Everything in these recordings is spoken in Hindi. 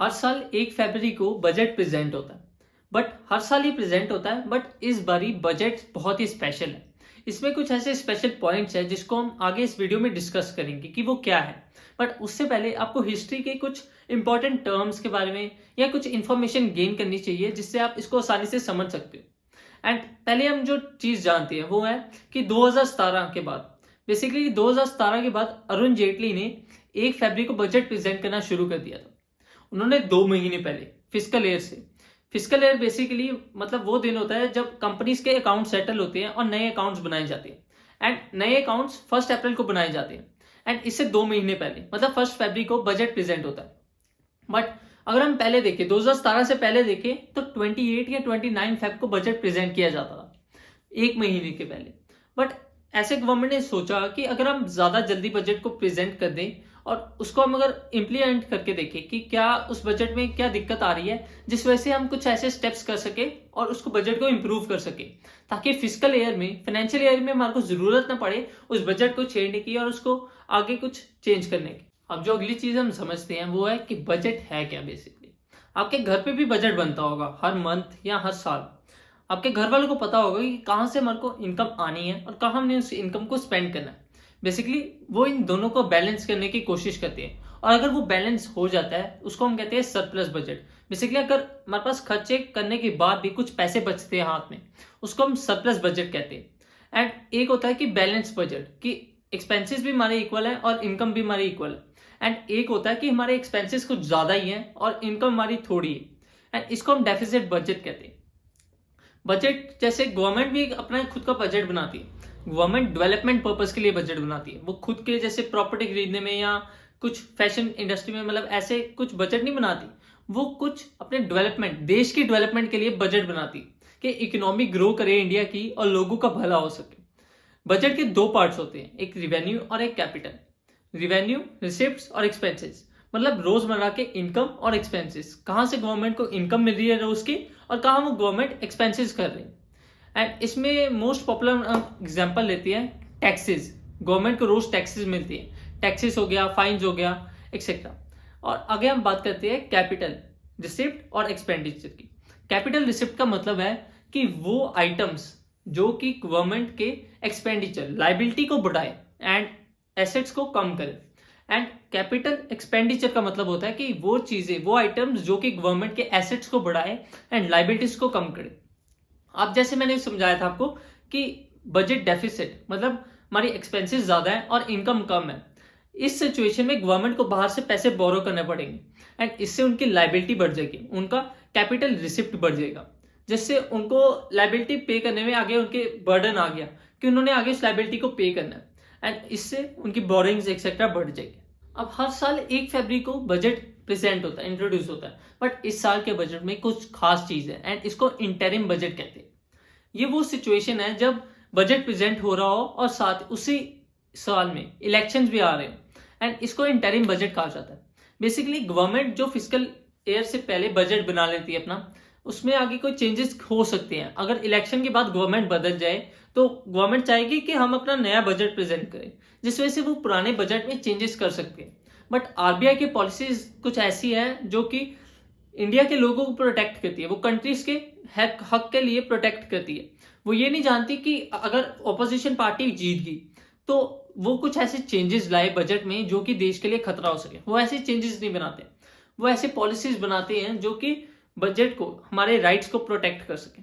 हर साल 1 फरवरी को बजट प्रेजेंट होता है। बट हर साल ही प्रेजेंट होता है, बट इस बारी बजट बहुत ही स्पेशल है। इसमें कुछ ऐसे स्पेशल पॉइंट्स हैं जिसको हम आगे इस वीडियो में डिस्कस करेंगे कि वो क्या है। बट उससे पहले आपको हिस्ट्री के कुछ इंपॉर्टेंट टर्म्स के बारे में या कुछ इंफॉर्मेशन गेन करनी चाहिए जिससे आप इसको आसानी से समझ सकते हो। एंड पहले हम जो चीज जानते हैं वो है कि 2017 के बाद, बेसिकली 2017 के बाद अरुण जेटली ने 1 फरवरी को बजट प्रेजेंट करना शुरू कर दिया था। उन्होंने 2 महीने पहले फिस्कल ईयर से, फिस्कल ईयर बेसिकली मतलब वो दिन होता है जब कंपनीज के अकाउंट सेटल होते हैं और नए अकाउंट्स बनाए जाते हैं। एंड नए अकाउंट्स 1 अप्रैल को बनाए जाते हैं। एंड इससे 2 महीने पहले मतलब 1 फरवरी को बजट प्रेजेंट होता है। बट अगर हम पहले देखें, 2017 से पहले देखें तो 28 या 29 फेब को बजट प्रेजेंट किया जाता था, 1 महीने के पहले। बट ऐसे गवर्नमेंट ने सोचा कि अगर हम ज्यादा जल्दी बजट को प्रेजेंट कर दें और उसको हम अगर इम्प्लीमेंट करके देखें कि क्या उस बजट में क्या दिक्कत आ रही है, जिस वजह से हम कुछ ऐसे स्टेप्स कर सके और उसको बजट को इम्प्रूव कर सके, ताकि फिजिकल ईयर में, फाइनेंशियल ईयर में हमारे को जरूरत ना पड़े उस बजट को छेड़ने की और उसको आगे कुछ चेंज करने की। अब जो अगली चीज हम समझते हैं वो है कि बजट है क्या। बेसिकली आपके घर पे भी बजट बनता होगा हर मंथ या हर साल। आपके घर वालों को पता होगा कि कहाँ से हमारे को इनकम आनी है और कहाँ हमने उस इनकम को स्पेंड करना है। बेसिकली वो इन दोनों को बैलेंस करने की कोशिश करती है और अगर वो बैलेंस हो जाता है उसको हम कहते हैं सरप्लस बजट। बेसिकली अगर हमारे पास खर्चे करने के बाद भी कुछ पैसे बचते हैं हाथ में, उसको हम सरप्लस बजट कहते हैं। एंड एक होता है कि बैलेंस बजट, कि एक्सपेंसेस भी हमारे इक्वल है और इनकम भी हमारी इक्वल है। एंड एक होता है कि हमारे एक्सपेंसेस कुछ ज्यादा ही है और इनकम हमारी थोड़ी है, एंड इसको हम डेफिसिट बजट कहते हैं। बजट जैसे गवर्नमेंट भी अपना खुद का बजट बनाती है। गवर्नमेंट डेवलपमेंट पर्पस के लिए बजट बनाती है। वो खुद के जैसे प्रॉपर्टी खरीदने में या कुछ फैशन इंडस्ट्री में मतलब ऐसे कुछ बजट नहीं बनाती। वो कुछ अपने डेवलपमेंट, देश की डेवलपमेंट के लिए बजट बनाती है कि इकोनॉमी ग्रो करे इंडिया की और लोगों का भला हो सके। बजट के 2 पार्ट्स होते हैं, एक रिवेन्यू और एक कैपिटल। रिवेन्यू रिसिप्ट्स और एक्सपेंसेस, मतलब रोजमर्रा के इनकम और एक्सपेंसेस, कहां से गवर्नमेंट को इनकम मिल रही है रोज की और कहां वो गवर्नमेंट एक्सपेंसेस कर रही है। एंड इसमें मोस्ट पॉपुलर एग्जांपल लेती है टैक्सेस। गवर्नमेंट को रोज टैक्सेस मिलती है, टैक्सेस हो गया, फाइन्स हो गया, एक्सेट्रा। और आगे हम बात करते हैं कैपिटल रिसिप्ट और एक्सपेंडिचर की। कैपिटल रिसिप्ट का मतलब है कि वो आइटम्स जो कि गवर्नमेंट के एक्सपेंडिचर, लाइबिलिटी को बढ़ाए एंड एसेट्स को कम करे। एंड कैपिटल एक्सपेंडिचर का मतलब होता है कि वो चीजें, वो आइटम्स जो कि गवर्नमेंट के एसेट्स को बढ़ाए एंड लाइबिलिटीज को कम करे। अब जैसे मैंने समझाया था आपको कि बजट डेफिसिट मतलब हमारी एक्सपेंसेस ज्यादा है और इनकम कम है। इस सिचुएशन में गवर्नमेंट को बाहर से पैसे बोरो करने पड़ेंगे एंड इससे उनकी लाइबिलिटी बढ़ जाएगी, उनका कैपिटल रिसिप्ट बढ़ जाएगा, जिससे उनको लाइबिलिटी पे करने में आगे उनके बर्डन आ गया कि उन्होंने आगे उस लाइबिलिटी को पे करना है एंड इससे उनकी बोरिंग्स एक्सेट्रा बढ़ जाएगी। अब हर साल 1 फरवरी को बजट प्रेजेंट होता है, इंट्रोड्यूस होता है। बट इस साल के बजट में कुछ खास चीज है एंड इसको इंटरिम बजट कहते हैं। ये वो सिचुएशन है जब बजट प्रेजेंट हो रहा हो और साथ उसी साल में इलेक्शंस भी आ रहे हो एंड इसको इंटरिम बजट कहा जाता है। बेसिकली गवर्नमेंट जो फिजिकल ईयर से पहले बजट बना लेती है अपना, उसमें आगे कोई चेंजेस हो सकते हैं। अगर इलेक्शन के बाद गवर्नमेंट बदल जाए तो गवर्नमेंट चाहेगी कि हम अपना नया बजट प्रेजेंट करें, जिस वजह से वो पुराने बजट में चेंजेस कर सकते हैं। बट आरबीआई की पॉलिसीज कुछ ऐसी है जो कि इंडिया के लोगों को प्रोटेक्ट करती है, वो कंट्रीज के हक के लिए प्रोटेक्ट करती है। वो ये नहीं जानती कि अगर ऑपोजिशन पार्टी जीत गई तो वो कुछ ऐसे चेंजेस लाए बजट में जो कि देश के लिए खतरा हो सके। वो ऐसे चेंजेस नहीं बनाते, वो ऐसे पॉलिसीज बनाते हैं जो कि बजट को, हमारे राइट्स को प्रोटेक्ट कर सके।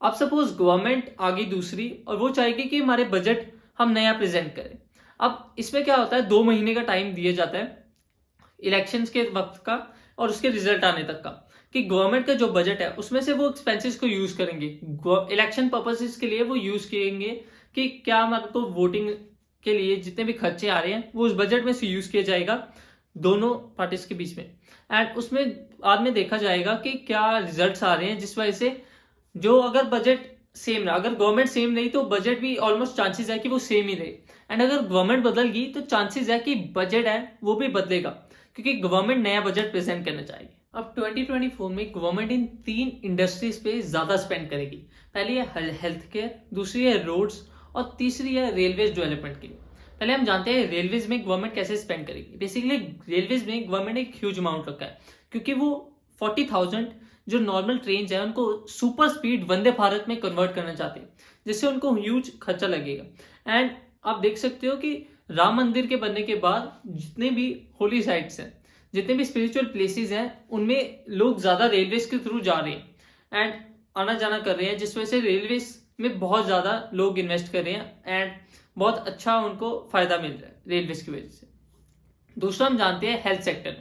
अब सपोज गवर्नमेंट आ गई दूसरी और वो चाहेगी कि हमारे बजट हम नया प्रेजेंट करें। अब इसमें क्या होता है, 2 महीने का टाइम दिया जाता है इलेक्शंस के वक्त का और उसके रिजल्ट आने तक का, कि गवर्नमेंट का जो बजट है उसमें से वो एक्सपेंसेस को यूज करेंगे इलेक्शन पर्पसेस के लिए। वो यूज करेंगे कि क्या हमारे को वोटिंग के लिए जितने भी खर्चे आ रहे हैं वो उस बजट में से यूज किया जाएगा दोनों पार्टीज के बीच में। एंड उसमें बाद में देखा जाएगा कि क्या रिजल्ट्स आ रहे हैं, जिस वजह से जो अगर बजट सेम रहा, अगर गवर्नमेंट सेम नहीं तो बजट भी ऑलमोस्ट चांसेस है कि वो सेम ही रहे। एंड अगर गवर्नमेंट बदल गई तो चांसेस है कि बजट है वो भी बदलेगा, क्योंकि गवर्नमेंट नया बजट प्रेजेंट करना चाहेगी। अब 2024 में गवर्नमेंट इन 3 इंडस्ट्रीज पे ज्यादा स्पेंड करेगी। पहली है हेल्थ केयर, दूसरी है रोड्स और तीसरी है रेलवे डेवलपमेंट के लिए। पहले हम जानते हैं रेलवेज में गवर्नमेंट कैसे स्पेंड करेगी। बेसिकली रेलवेज में गवर्नमेंट एक ह्यूज अमाउंट रखा है क्योंकि वो 40,000 जो नॉर्मल ट्रेन है उनको सुपर स्पीड वंदे भारत में कन्वर्ट करना चाहते हैं, जिससे उनको ह्यूज खर्चा लगेगा। एंड आप देख सकते हो कि राम मंदिर के बनने के बाद जितने भी होली साइट्स हैं, जितने भी स्पिरिचुअल प्लेसेस हैं, उनमें लोग ज्यादा रेलवेज के थ्रू जा रहे हैं एंड आना जाना कर रहे हैं, जिस वजह से रेलवेज में बहुत ज्यादा लोग इन्वेस्ट कर रहे हैं एंड बहुत अच्छा उनको फायदा मिल रहा है रेलवेज की वजह से। दूसरा हम जानते हैं हेल्थ सेक्टर।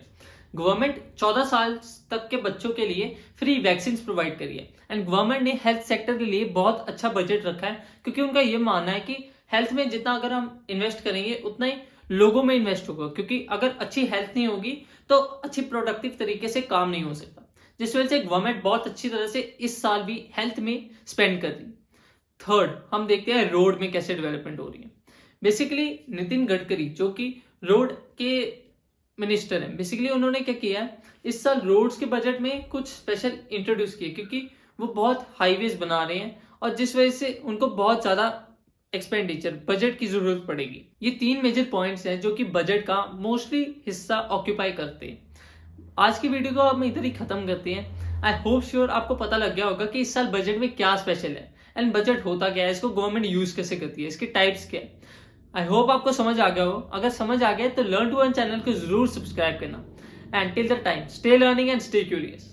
गवर्नमेंट 14 साल तक के बच्चों के लिए फ्री वैक्सीन प्रोवाइड करी है एंड गवर्नमेंट ने हेल्थ सेक्टर के लिए बहुत अच्छा बजट रखा है, क्योंकि उनका ये मानना है कि हेल्थ में जितना अगर हम इन्वेस्ट करेंगे उतना ही लोगों में इन्वेस्ट होगा, क्योंकि अगर अच्छी हेल्थ नहीं होगी तो अच्छी प्रोडक्टिव तरीके से काम नहीं हो सकता, जिस वजह से गवर्नमेंट बहुत अच्छी तरह से इस साल भी हेल्थ में स्पेंड कर रही है। थर्ड, हम देखते हैं रोड में कैसे डेवलपमेंट हो रही है। बेसिकली नितिन गडकरी जो कि रोड के मिनिस्टर हैं, बेसिकली उन्होंने क्या किया है, इस साल रोड्स के बजट में कुछ स्पेशल इंट्रोड्यूस किए, क्योंकि वो बहुत हाईवेज बना रहे हैं और जिस वजह से उनको बहुत ज्यादा एक्सपेंडिचर बजट की जरूरत पड़ेगी। ये 3 मेजर पॉइंट्स हैं जो कि बजट का मोस्टली हिस्सा ऑक्यूपाई करते हैं। आज की वीडियो को हम इधर ही खत्म करते हैं। आई होप श्योर आपको पता लग गया होगा कि इस साल बजट में क्या स्पेशल है एंड बजट होता क्या है, इसको गवर्नमेंट यूज कैसे करती है, इसके टाइप्स क्या है। आई होप आपको समझ आ गया हो। अगर समझ आ गया तो लर्न टू अर्न चैनल को जरूर सब्सक्राइब करना and till the time stay learning and stay curious.